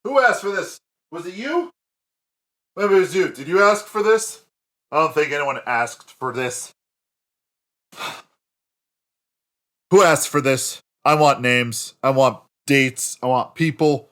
Who asked for this? Was it you? Maybe it was you. Did you ask for this? I don't think anyone asked for this. Who asked for this? I want names. I want dates. I want people.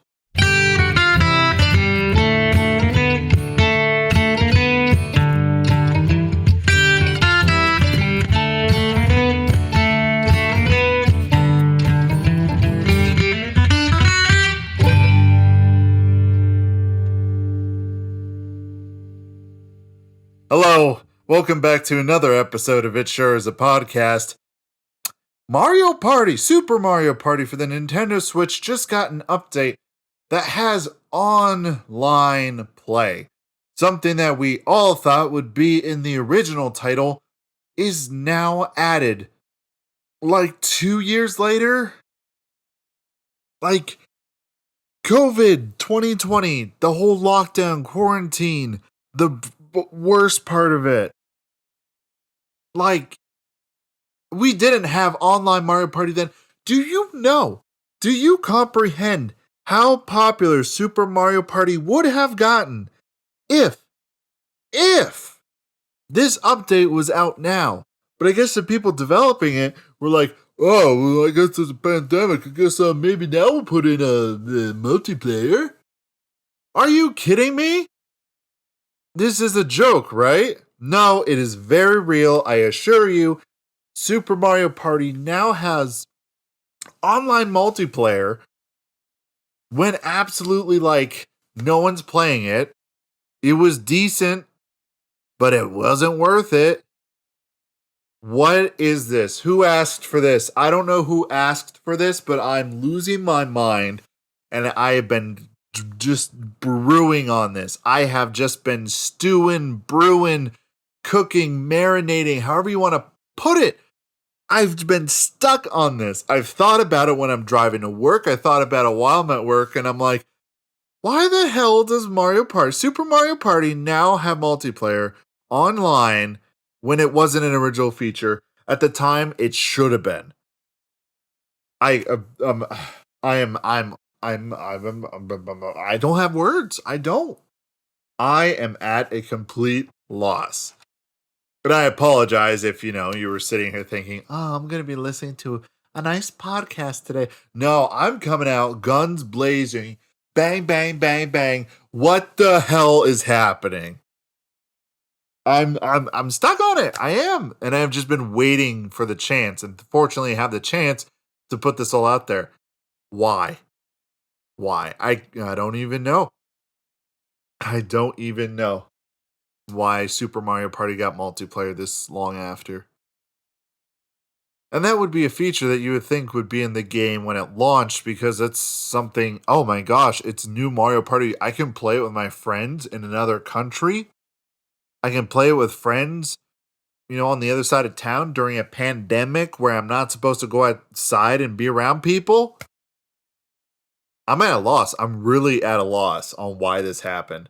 Hello, welcome back to another episode of It Sure Is a Podcast. Mario Party, Super Mario Party for the Nintendo Switch just got an update that has online play. Something that we all thought would be in the original title is now added. Like 2 years later? Like COVID 2020, the whole lockdown, quarantine, the worst part of it. Like, we didn't have online Mario Party then. Do you comprehend how popular Super Mario Party would have gotten if this update was out now? But I guess the people developing it were like, oh, well, I guess there's a pandemic. I guess maybe now we'll put in a multiplayer. Are you kidding me? This is a joke, right? No, it is very real. I assure you, Super Mario Party now has online multiplayer when absolutely no one's playing it. It was decent, but it wasn't worth it. What is this? Who asked for this? I don't know who asked for this, but I'm losing my mind, and I have been just brewing on this. I have just been stewing, brewing, cooking, marinating, however you want to put it. I've been stuck on this. I've thought about it when I'm driving to work. I thought about it while I'm at work, and I'm like, why the hell does Super Mario Party now have multiplayer online when it wasn't an original feature? At the time, it should have been. I don't have words. I am at a complete loss. But I apologize if, you were sitting here thinking, oh, I'm going to be listening to a nice podcast today. No, I'm coming out guns blazing. Bang, bang, bang, bang. What the hell is happening? I'm stuck on it. I am. And I've just been waiting for the chance. And fortunately, I have the chance to put this all out there. Why? I don't even know. I don't even know why Super Mario Party got multiplayer this long after. And that would be a feature that you would think would be in the game when it launched, because it's something, oh my gosh, it's new Mario Party. I can play it with my friends in another country. I can play it with friends, on the other side of town during a pandemic where I'm not supposed to go outside and be around people. I'm at a loss. I'm really at a loss on why this happened.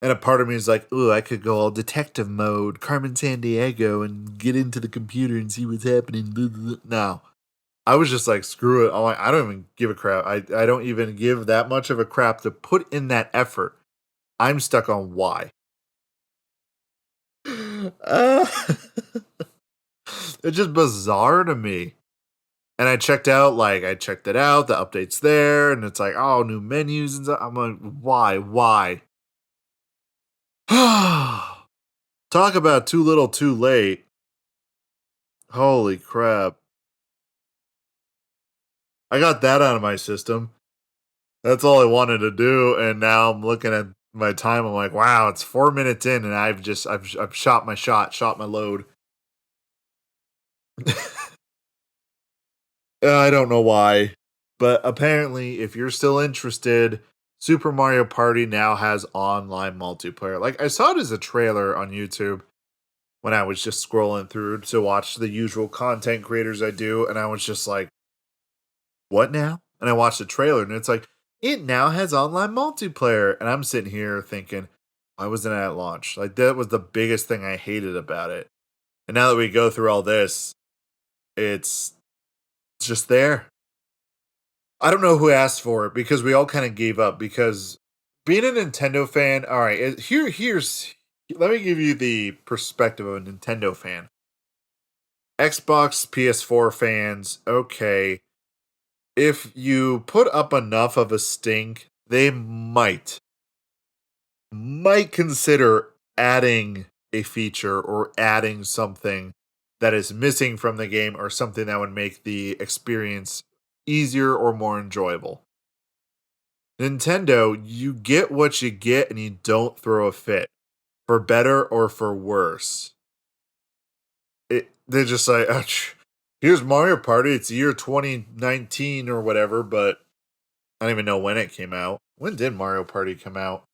And a part of me is like, ooh, I could go all detective mode, Carmen Sandiego, and get into the computer and see what's happening. No. I was just like, screw it. I don't even give a crap. I don't even give that much of a crap to put in that effort. I'm stuck on why. It's just bizarre to me. And I checked it out, the update's there, and it's like, oh, new menus and stuff. I'm like, why? Talk about too little too late. Holy crap. I got that out of my system. That's all I wanted to do, and now I'm looking at my time, I'm like, wow, it's 4 minutes in, and I've shot my shot, shot my load. I don't know why, but apparently, if you're still interested, Super Mario Party now has online multiplayer. Like, I saw it as a trailer on YouTube when I was just scrolling through to watch the usual content creators I do, and I was just like, what now? And I watched the trailer, and it's like, it now has online multiplayer. And I'm sitting here thinking, why wasn't it at launch? Like, that was the biggest thing I hated about it. And now that we go through all this, it's just there. I don't know who asked for it because we all kind of gave up because being a Nintendo fan, all right, here's let me give you the perspective of a Nintendo fan. Xbox, PS4 fans, okay. If you put up enough of a stink, they might consider adding a feature or adding something that is missing from the game or something that would make the experience easier or more enjoyable. Nintendo, you get what you get and you don't throw a fit, for better or for worse. They're just like, "Oh, here's Mario Party. It's year 2019 or whatever, but I don't even know when it came out. When did Mario Party come out?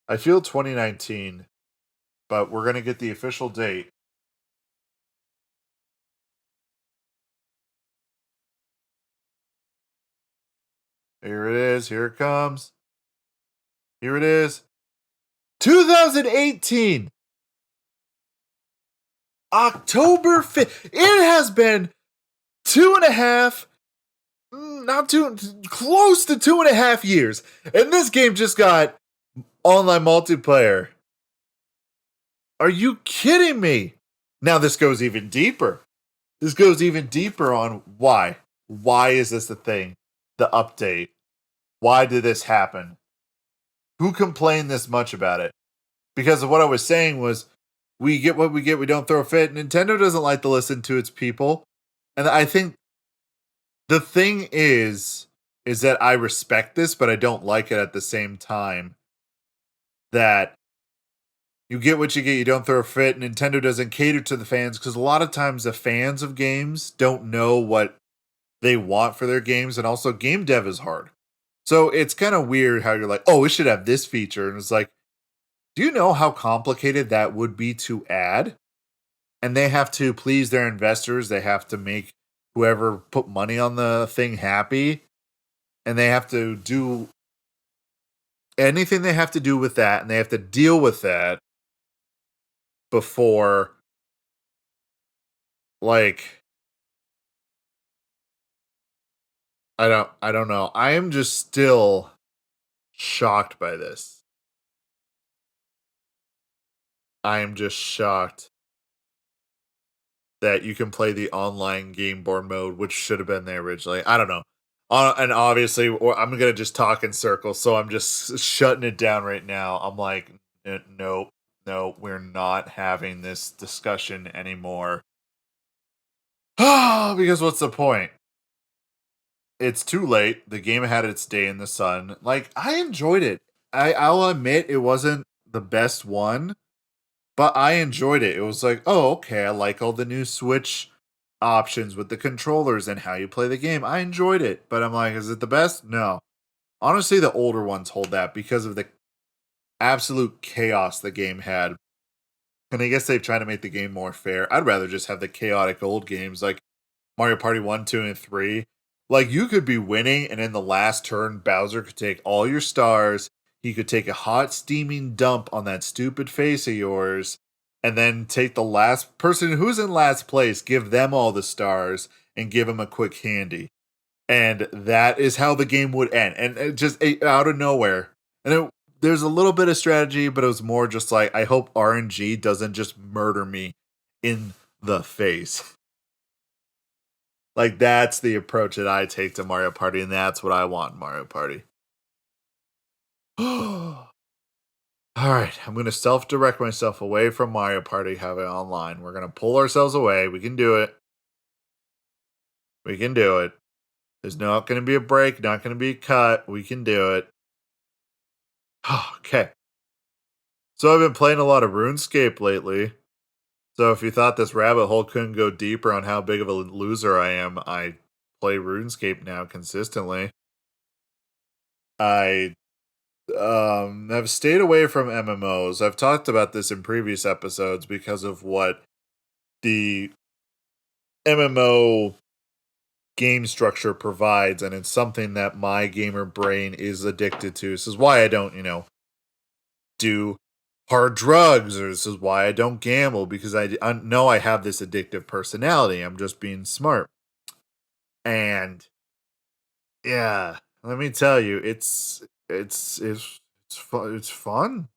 I feel 2019, but we're going to get the official date. Here it is. Here it comes. Here it is. 2018. October 5th. It has been 2.5, not too close to 2.5 years. And this game just got online multiplayer. Are you kidding me? Now this goes even deeper. This goes even deeper on why. Why is this a thing? The update. Why did this happen? Who complained this much about it? Because of what I was saying was, we get what we get, we don't throw a fit. Nintendo doesn't like to listen to its people. And I think the thing is that I respect this, but I don't like it at the same time. That you get what you get, you don't throw a fit. Nintendo doesn't cater to the fans because a lot of times the fans of games don't know what they want for their games, and also game dev is hard. So it's kind of weird how you're like, oh, it should have this feature. And it's like, do you know how complicated that would be to add? And they have to please their investors. They have to make whoever put money on the thing happy. And they have to do anything they have to do with that. And they have to deal with that before, like, I don't know. I am just still shocked by this. I am just shocked that you can play the online game board mode, which should have been there originally. I don't know. And obviously, I'm going to just talk in circles, so I'm just shutting it down right now. I'm like, no, we're not having this discussion anymore. Because what's the point? It's too late. The game had its day in the sun. Like, I enjoyed it. I'll admit it wasn't the best one, but I enjoyed it. It was like, oh, okay, I like all the new Switch options with the controllers and how you play the game. I enjoyed it, but I'm like, is it the best? No. Honestly, the older ones hold that because of the absolute chaos the game had. And I guess they've tried to make the game more fair. I'd rather just have the chaotic old games like Mario Party 1, 2, and 3. Like, you could be winning, and in the last turn, Bowser could take all your stars. He could take a hot, steaming dump on that stupid face of yours, and then take the last person who's in last place, give them all the stars, and give them a quick handy. And that is how the game would end. And it just out of nowhere. And there's a little bit of strategy, but it was more just like, I hope RNG doesn't just murder me in the face. Like, that's the approach that I take to Mario Party, and that's what I want in Mario Party. Alright, I'm going to self-direct myself away from Mario Party having online. We're going to pull ourselves away. We can do it. We can do it. There's not going to be a break, not going to be a cut. We can do it. Okay. So I've been playing a lot of RuneScape lately. So if you thought this rabbit hole couldn't go deeper on how big of a loser I am, I play RuneScape now consistently. I have stayed away from MMOs. I've talked about this in previous episodes because of what the MMO game structure provides, and it's something that my gamer brain is addicted to. This is why I don't, do hard drugs, or this is why I don't gamble, because I know I have this addictive personality. I'm just being smart. And Yeah, let me tell you, it's fun.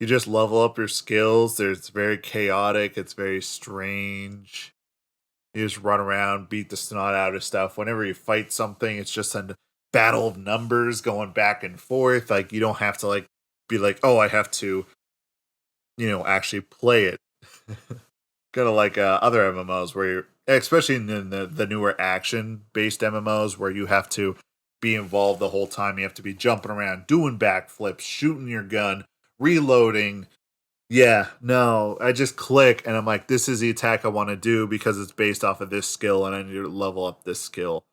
You just level up your skills. It's very chaotic. It's very strange. You just run around, beat the snot out of stuff. Whenever you fight something, it's just a battle of numbers going back and forth. Like you don't have to like be like, oh, I have to, actually play it. Kind of like other MMOs where you're, especially in the newer action based MMOs where you have to be involved the whole time. You have to be jumping around, doing backflips, shooting your gun, reloading. Yeah, no, I just click and I'm like, this is the attack I want to do because it's based off of this skill and I need to level up this skill.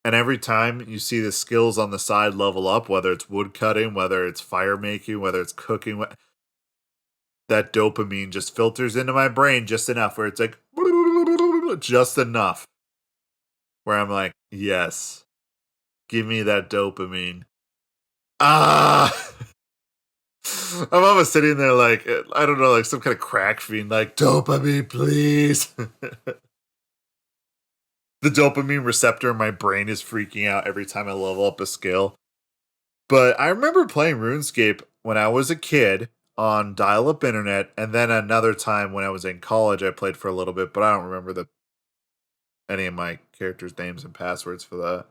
And every time you see the skills on the side level up, whether it's wood cutting, whether it's fire making, whether it's cooking, that dopamine just filters into my brain just enough where it's like, just enough where I'm like, yes, give me that dopamine. Ah! I'm almost sitting there like, I don't know, like some kind of crack fiend, like, dopamine, please. The dopamine receptor in my brain is freaking out every time I level up a skill. But I remember playing RuneScape when I was a kid on dial up internet, and then another time when I was in college, I played for a little bit, but I don't remember any of my characters' names and passwords for that.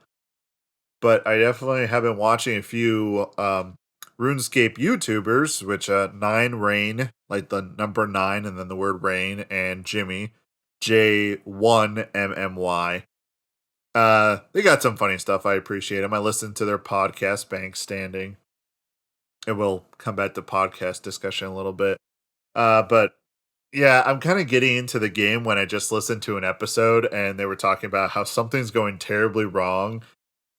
But I definitely have been watching a few RuneScape YouTubers, which Nine Rain, like the number nine and then the word rain, and Jimmy, J1MMY. They got some funny stuff. I appreciate them. I listened to their podcast, Bank Standing. And we'll come back to podcast discussion a little bit. But yeah, I'm kind of getting into the game when I just listened to an episode and they were talking about how something's going terribly wrong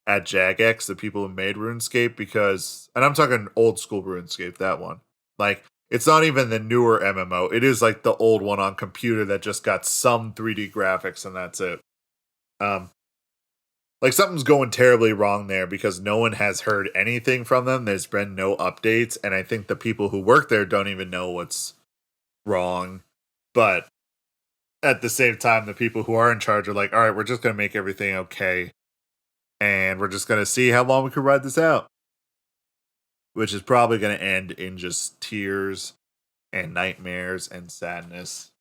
at Jagex, the people who made RuneScape, because, and I'm talking old school RuneScape, that one. Like, it's not even the newer MMO. It is like the old one on computer that just got some 3D graphics and that's it. Um, like something's going terribly wrong there because no one has heard anything from them. There's been no updates, and I think the people who work there don't even know what's wrong. But at the same time, the people who are in charge are like, all right, we're just going to make everything okay. And we're just going to see how long we can ride this out. Which is probably going to end in just tears and nightmares and sadness.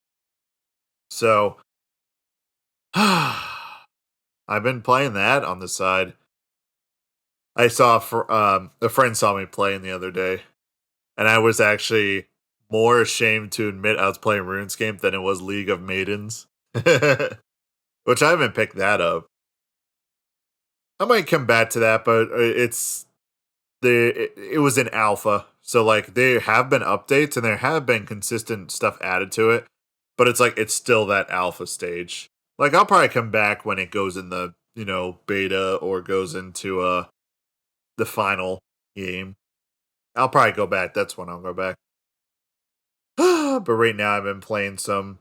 So, I've been playing that on the side. I saw for a friend saw me playing the other day, and I was actually more ashamed to admit I was playing RuneScape than it was League of Maidens, which I haven't picked that up. I might come back to that, but it was in alpha, so like there have been updates and there have been consistent stuff added to it, but it's like it's still that alpha stage. Like I'll probably come back when it goes in the beta or goes into the final game. I'll probably go back. That's when I'll go back. But right now I've been playing some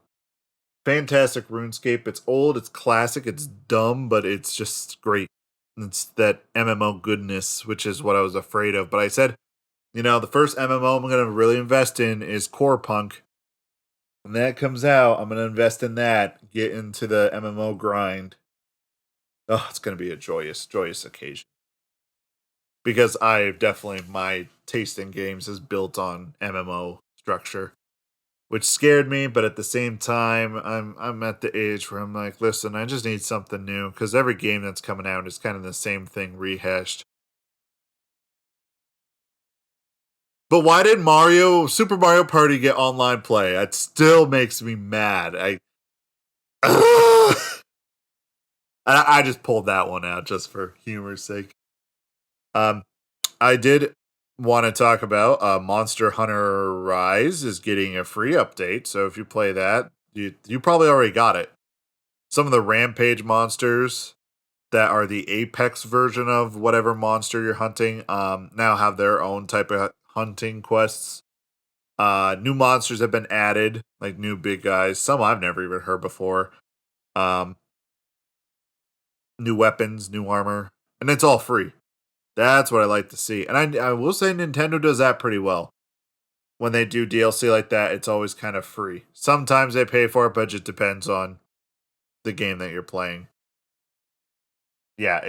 fantastic RuneScape. It's old, it's classic, it's dumb, but it's just great. It's that MMO goodness, which is what I was afraid of. But I said, the first MMO I'm going to really invest in is Core Punk. When that comes out, I'm going to invest in that, get into the MMO grind. Oh, it's going to be a joyous, joyous occasion. Because my taste in games is built on MMO structure, which scared me, but at the same time, I'm at the age where I'm like, listen, I just need something new because every game that's coming out is kind of the same thing rehashed. But why did Super Mario Party get online play? It still makes me mad. I just pulled that one out just for humor's sake. I did want to talk about Monster Hunter Rise is getting a free update. So if you play that, you probably already got it. Some of the Rampage monsters that are the Apex version of whatever monster you're hunting now have their own type of hunting quests. New monsters have been added, like new big guys. Some I've never even heard before. Um, New weapons, new armor, and it's all free. That's what I like to see. And I will say Nintendo does that pretty well. When they do DLC like that, it's always kind of free. Sometimes they pay for it, but it just depends on the game that you're playing. Yeah,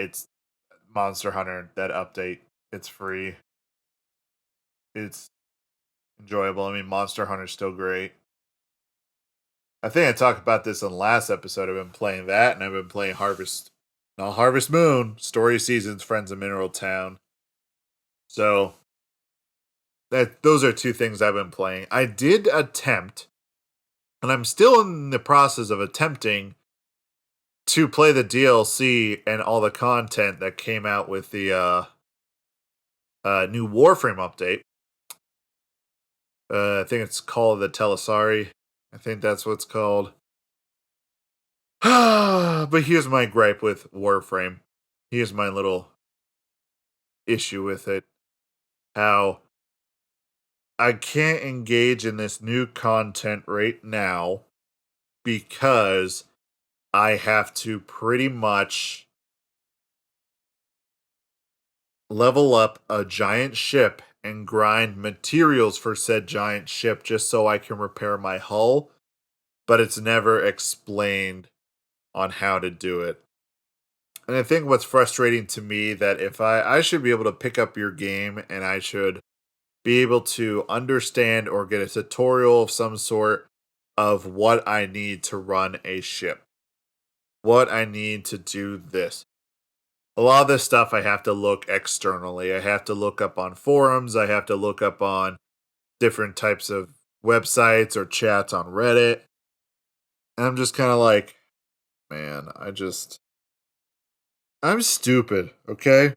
Monster Hunter, that update. It's free. It's enjoyable. I mean, Monster Hunter's still great. I think I talked about this in the last episode. I've been playing that, and I've been playing Harvest Moon, Story Seasons, Friends of Mineral Town. So those are two things I've been playing. I did attempt, and I'm still in the process of attempting to play the DLC and all the content that came out with the new Warframe update. I think it's called the Telisari. I think that's what it's called. But here's my gripe with Warframe. Here's my little issue with it. How I can't engage in this new content right now because I have to pretty much level up a giant ship and grind materials for said giant ship just so I can repair my hull, but it's never explained on how to do it. And I think what's frustrating to me that if I should be able to pick up your game and I should be able to understand or get a tutorial of some sort of what I need to run a ship. What I need to do this. A lot of this stuff I have to look externally. I have to look up on forums. I have to look up on different types of websites or chats on Reddit. And I'm just kind of like, man, I'm stupid, okay?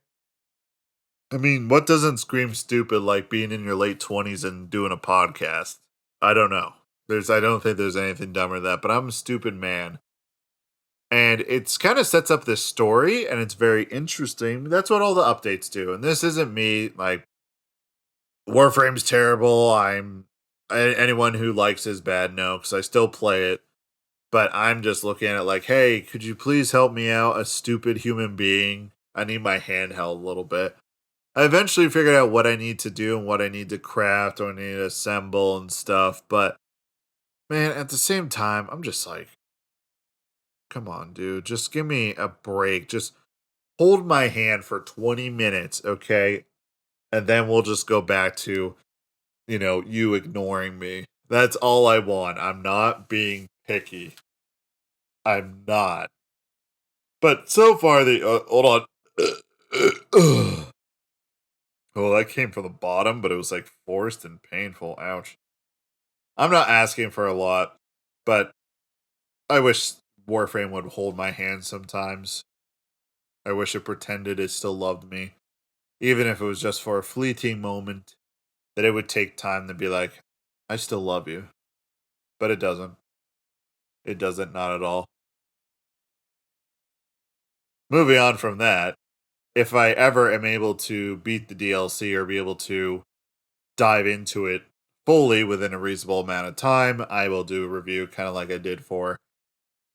I mean, what doesn't scream stupid like being in your late 20s and doing a podcast? I don't know. I don't think there's anything dumber than that, but I'm a stupid man. And it's kind of sets up this story, and it's very interesting. That's what all the updates do. And this isn't me, like, Warframe's terrible. Anyone who likes is bad, no, because I still play it. But I'm just looking at it like, hey, could you please help me out, a stupid human being? I need my hand held a little bit. I eventually figured out what I need to do and what I need to craft or I need to assemble and stuff. But, man, at the same time, I'm just like, come on, dude. Just give me a break. Just hold my hand for 20 minutes, okay? And then we'll just go back to, you ignoring me. That's all I want. I'm not being picky. I'm not. But so far, hold on. Oh, that came from the bottom, but it was like forced and painful. Ouch. I'm not asking for a lot, but I wish Warframe would hold my hand sometimes. I wish it pretended it still loved me. Even if it was just for a fleeting moment, that it would take time to be like, I still love you. But it doesn't. It doesn't, not at all. Moving on from that, if I ever am able to beat the DLC or be able to dive into it fully within a reasonable amount of time, I will do a review kind of like I did for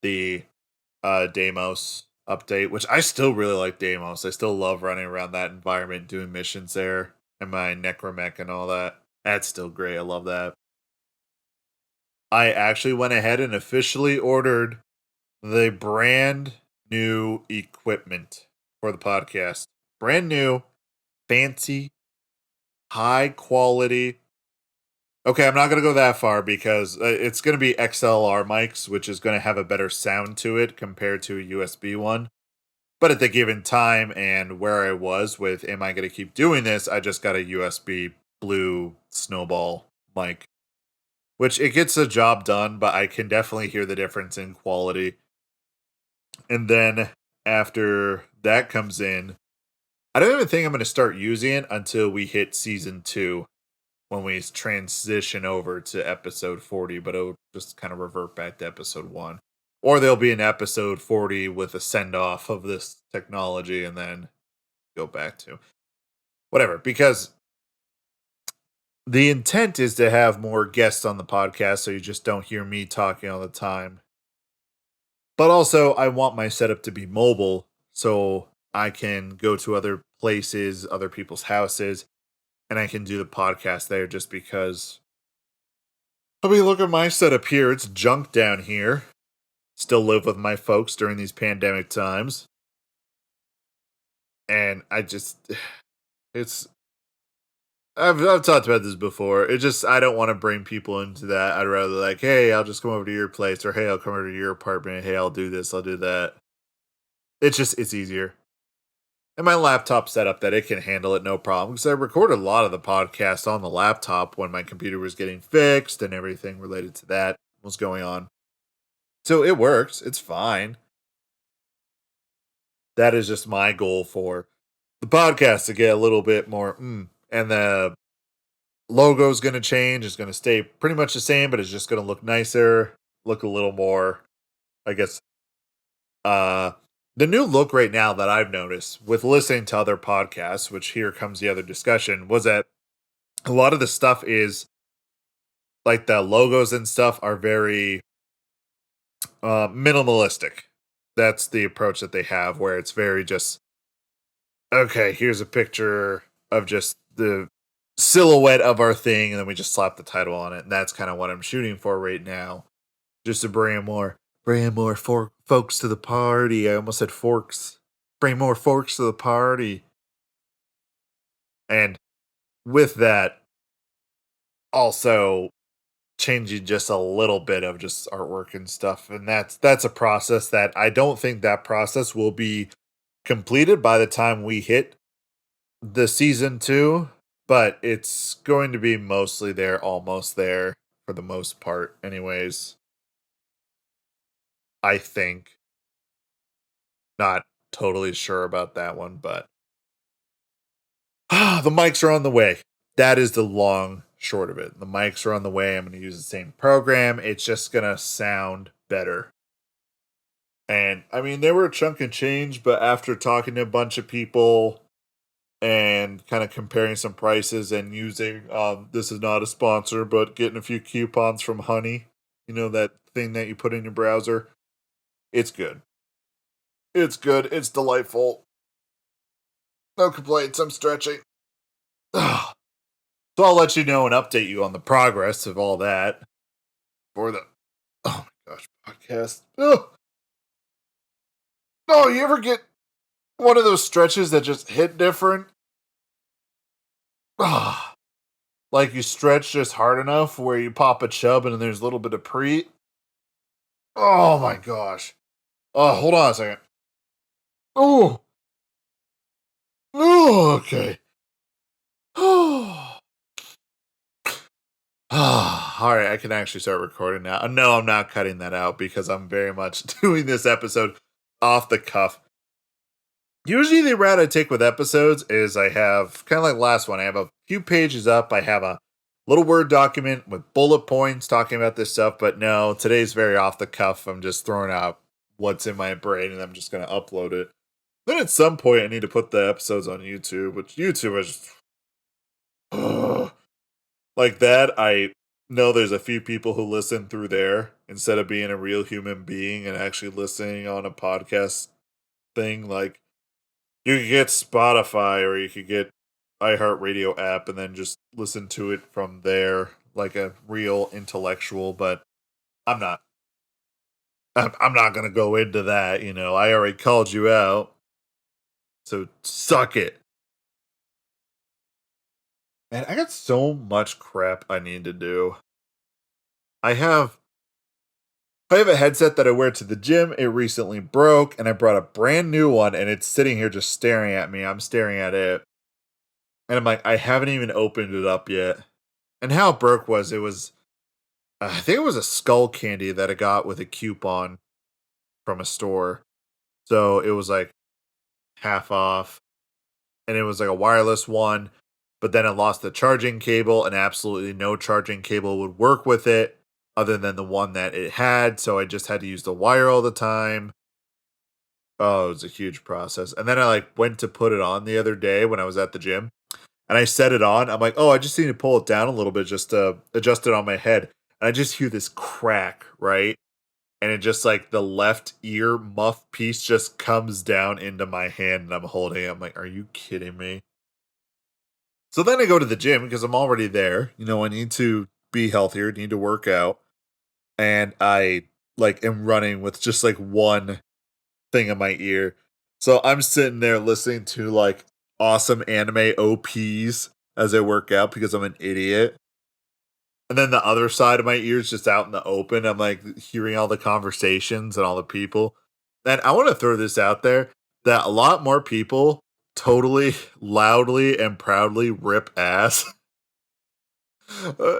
the Deimos update, which I still really like Deimos. I still love running around that environment, doing missions there, and my Necromech and all that. That's still great. I love that. I actually went ahead and officially ordered the brand new equipment for the podcast. Brand new, fancy, high quality. Okay, I'm not going to go that far because it's going to be XLR mics, which is going to have a better sound to it compared to a USB one. But at the given time and where I was with, am I going to keep doing this? I just got a USB blue snowball mic, which it gets the job done, but I can definitely hear the difference in quality. And then after that comes in, I don't even think I'm going to start using it until we hit season 2, when we transition over to episode 40, but it'll just kind of revert back to episode 1. Or there'll be an episode 40 with a send-off of this technology and then go back to whatever. Because the intent is to have more guests on the podcast so you just don't hear me talking all the time. But also, I want my setup to be mobile so I can go to other places, other people's houses, and I can do the podcast there just because. I mean, look at my setup here. It's junk down here. Still live with my folks during these pandemic times. And it's, I've talked about this before. It just, I don't want to bring people into that. I'd rather like, hey, I'll just come over to your place, or hey, I'll come over to your apartment. Hey, I'll do this, I'll do that. It's easier. And my laptop set up that it can handle it no problem. Because I recorded a lot of the podcast on the laptop when my computer was getting fixed and everything related to that was going on. So it works. It's fine. That is just my goal for the podcast, to get a little bit more. And the logo's going to change. It's going to stay pretty much the same, but it's just going to look nicer, look a little more, I guess. The new look right now that I've noticed with listening to other podcasts, which here comes the other discussion, was that a lot of the stuff is like the logos and stuff are very minimalistic. That's the approach that they have, where it's very just, okay, here's a picture of just the silhouette of our thing, and then we just slap the title on it. And that's kind of what I'm shooting for right now. Just to bring more folks to the party. I almost said forks. Bring more forks to the party. And with that, also changing just a little bit of just artwork and stuff. And that's a process that I don't think that process will be completed by the time we hit the season 2, but it's going to be mostly there, almost there for the most part anyways. I think. Not totally sure about that one, but the mics are on the way. That is the long short of it. The mics are on the way. I'm going to use the same program. It's just going to sound better. And I mean, they were a chunk of change, but after talking to a bunch of people and kind of comparing some prices and using, this is not a sponsor, but getting a few coupons from Honey, you know, that thing that you put in your browser, it's good. It's good. It's delightful. No complaints. I'm stretching. So I'll let you know and update you on the progress of all that for the, oh my gosh, podcast. Oh, no, you ever get one of those stretches that just hit different? Like you stretch just hard enough where you pop a chub and then there's a little bit of pre. Oh my gosh. Oh, hold on a second. Oh. Oh, okay. Oh. All right, I can actually start recording now. No, I'm not cutting that out because I'm very much doing this episode off the cuff. Usually the route I take with episodes is I have, kind of like last one, I have a few pages up. I have a little Word document with bullet points talking about this stuff. But no, today's very off the cuff. I'm just throwing out what's in my brain and I'm just going to upload it. Then at some point I need to put the episodes on YouTube, which YouTube is just... like that. I know there's a few people who listen through there instead of being a real human being and actually listening on a podcast thing. Like, you could get Spotify or you could get iHeartRadio app and then just listen to it from there like a real intellectual, but I'm not. I'm not going to go into that, you know. I already called you out. So suck it. Man, I got so much crap I need to do. I have a headset that I wear to the gym. It recently broke, and I brought a brand new one, and it's sitting here just staring at me. I'm staring at it. And I'm like, I haven't even opened it up yet. And how it broke was, it was, I think it was a skull candy that I got with a coupon from a store. So it was like half off. And it was like a wireless one. But then it lost the charging cable, and absolutely no charging cable would work with it other than the one that it had. So I just had to use the wire all the time. Oh, it was a huge process. And then I like went to put it on the other day when I was at the gym. And I set it on. I'm like, oh, I just need to pull it down a little bit just to adjust it on my head. And I just hear this crack, right? And it just like the left ear muff piece just comes down into my hand and I'm holding it. I'm like, are you kidding me? So then I go to the gym because I'm already there. You know, I need to be healthier, need to work out. And I like am running with just like one thing in my ear. So I'm sitting there listening to like awesome anime OPs as I work out because I'm an idiot. And then the other side of my ears just out in the open. I'm like hearing all the conversations and all the people. And I want to throw this out there that a lot more people totally loudly and proudly rip ass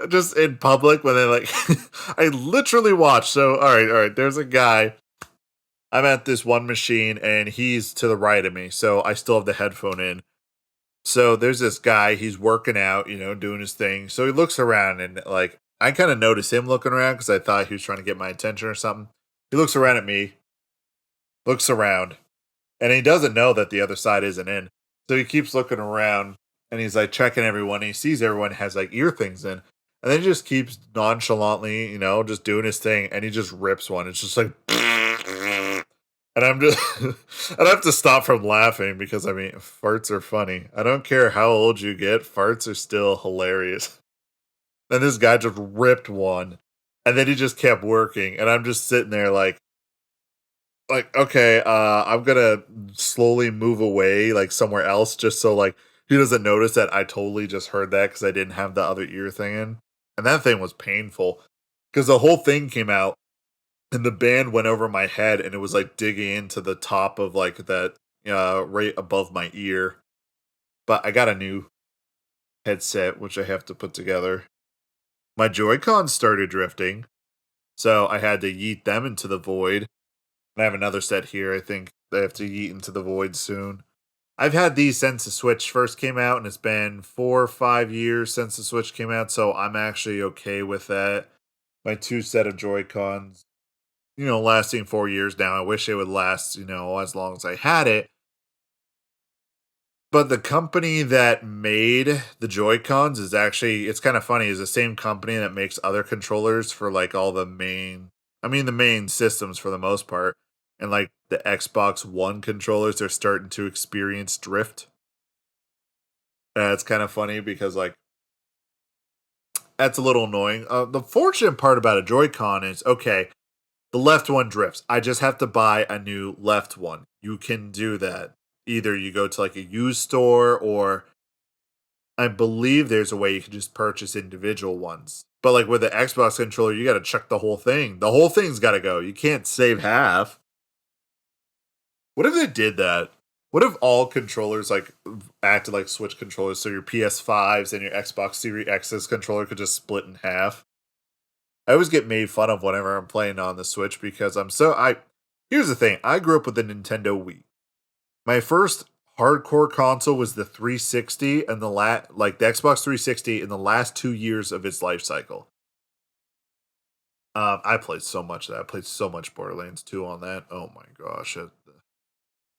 just in public when they like I literally watch. So all right, there's a guy. I'm at this one machine and he's to the right of me, so I still have the headphone in. So there's this guy, he's working out, doing his thing. So he looks around and like I kind of noticed him looking around because I thought he was trying to get my attention or something. He looks around at me, looks around, and he doesn't know that the other side isn't in. So he keeps looking around and he's like checking everyone. And he sees everyone has like ear things in. And then he just keeps nonchalantly, just doing his thing. And he just rips one. It's just like, and I'm just, I have to stop from laughing because I mean, farts are funny. I don't care how old you get, farts are still hilarious. And this guy just ripped one. And then he just kept working. And I'm just sitting there like okay, I'm gonna slowly move away like somewhere else just so like he doesn't notice that I totally just heard that because I didn't have the other ear thing in. And that thing was painful because the whole thing came out and the band went over my head and it was like digging into the top of like that right above my ear. But I got a new headset which I have to put together. My Joy-Cons started drifting, so I had to yeet them into the void. And I have another set here. I think they have to yeet into the void soon. I've had these since the Switch first came out, and it's been 4 or 5 years since the Switch came out, so I'm actually okay with that. My two set of Joy-Cons, lasting 4 years now. I wish it would last, as long as I had it. But the company that made the Joy-Cons is actually, it's kind of funny, is the same company that makes other controllers for like all the the main systems for the most part. And like the Xbox One controllers are starting to experience drift. It's kind of funny because like that's a little annoying. The fortunate part about a Joy-Con is okay, the left one drifts. I just have to buy a new left one. You can do that. Either you go to like a used store or I believe there's a way you can just purchase individual ones. But like with the Xbox controller, you got to check the whole thing. The whole thing's got to go. You can't save half. What if they did that? What if all controllers like acted like Switch controllers, so your PS5s and your Xbox Series X's controller could just split in half? I always get made fun of whenever I'm playing on the Switch because here's the thing, I grew up with the Nintendo Wii. My first hardcore console was the 360 and the Xbox 360 in the last 2 years of its life cycle. I played so much of that. I played so much Borderlands 2 on that. Oh my gosh.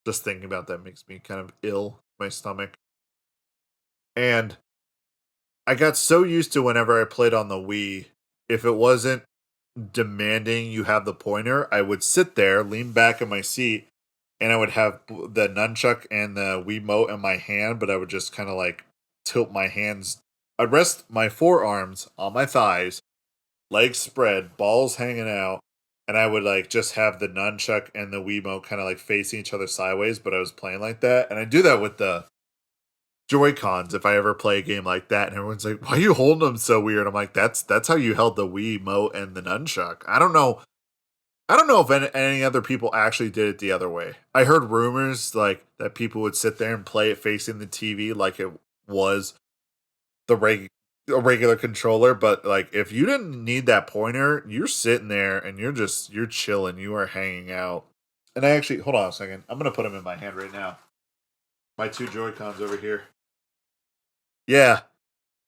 Just thinking about that makes me kind of ill, my stomach. And I got so used to whenever I played on the Wii, if it wasn't demanding you have the pointer, I would sit there, lean back in my seat, and I would have the nunchuck and the Wiimote in my hand, but I would just kind of like tilt my hands. I'd rest my forearms on my thighs, legs spread, balls hanging out, and I would like just have the nunchuck and the Wiimote kind of like facing each other sideways, but I was playing like that. And I do that with the Joy-Cons if I ever play a game like that, and everyone's like, "Why are you holding them so weird?" I'm like, "That's how you held the Wiimote and the nunchuck." I don't know. I don't know if any other people actually did it the other way. I heard rumors like that people would sit there and play it facing the TV like it was the a regular controller, but like if you didn't need that pointer, you're sitting there and you're chilling, you are hanging out. And I actually hold on a second. I'm gonna put them in my hand right now. My two Joy-Cons over here. Yeah,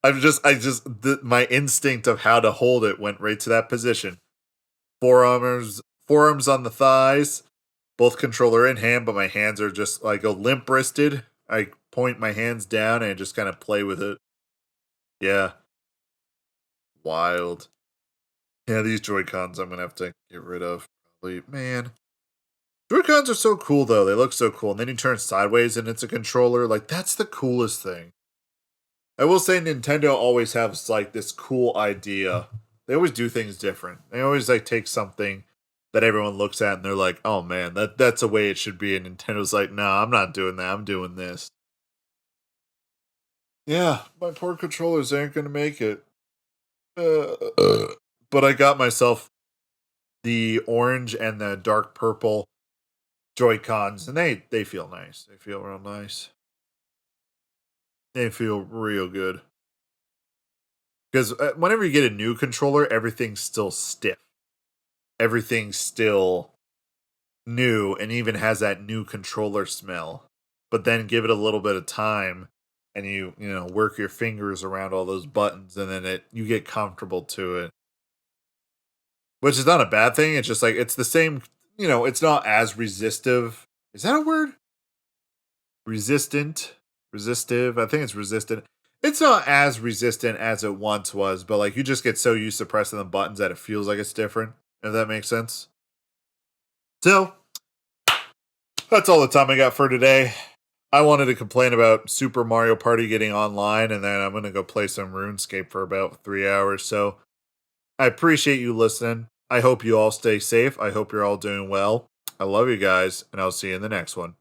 my instinct of how to hold it went right to that position. Forearms on the thighs, both controller in hand, but my hands are just like go limp wristed. I point my hands down and just kind of play with it. Yeah, wild. Yeah, these Joy-Cons I'm gonna have to get rid of. Probably, man. Joy-Cons are so cool though. They look so cool. And then you turn sideways and it's a controller. Like that's the coolest thing. I will say Nintendo always has like this cool idea. They always do things different. They always like take something that everyone looks at and they're like, "Oh man, that's the way it should be." And Nintendo's like, "No, I'm not doing that. I'm doing this." Yeah, my poor controllers aren't gonna make it. But I got myself the orange and the dark purple Joy Cons, and they feel nice. They feel real nice. They feel real good. Because whenever you get a new controller, everything's still stiff. Everything's still new and even has that new controller smell. But then give it a little bit of time and you know, work your fingers around all those buttons and then you get comfortable to it. Which is not a bad thing. It's just like it's the same, you know, it's not as resistive. Is that a word? Resistant? Resistive? I think it's resistant. It's not as resistant as it once was, but like you just get so used to pressing the buttons that it feels like it's different, if that makes sense. So, that's all the time I got for today. I wanted to complain about Super Mario Party getting online, and then I'm going to go play some RuneScape for about 3 hours. So, I appreciate you listening. I hope you all stay safe. I hope you're all doing well. I love you guys, and I'll see you in the next one.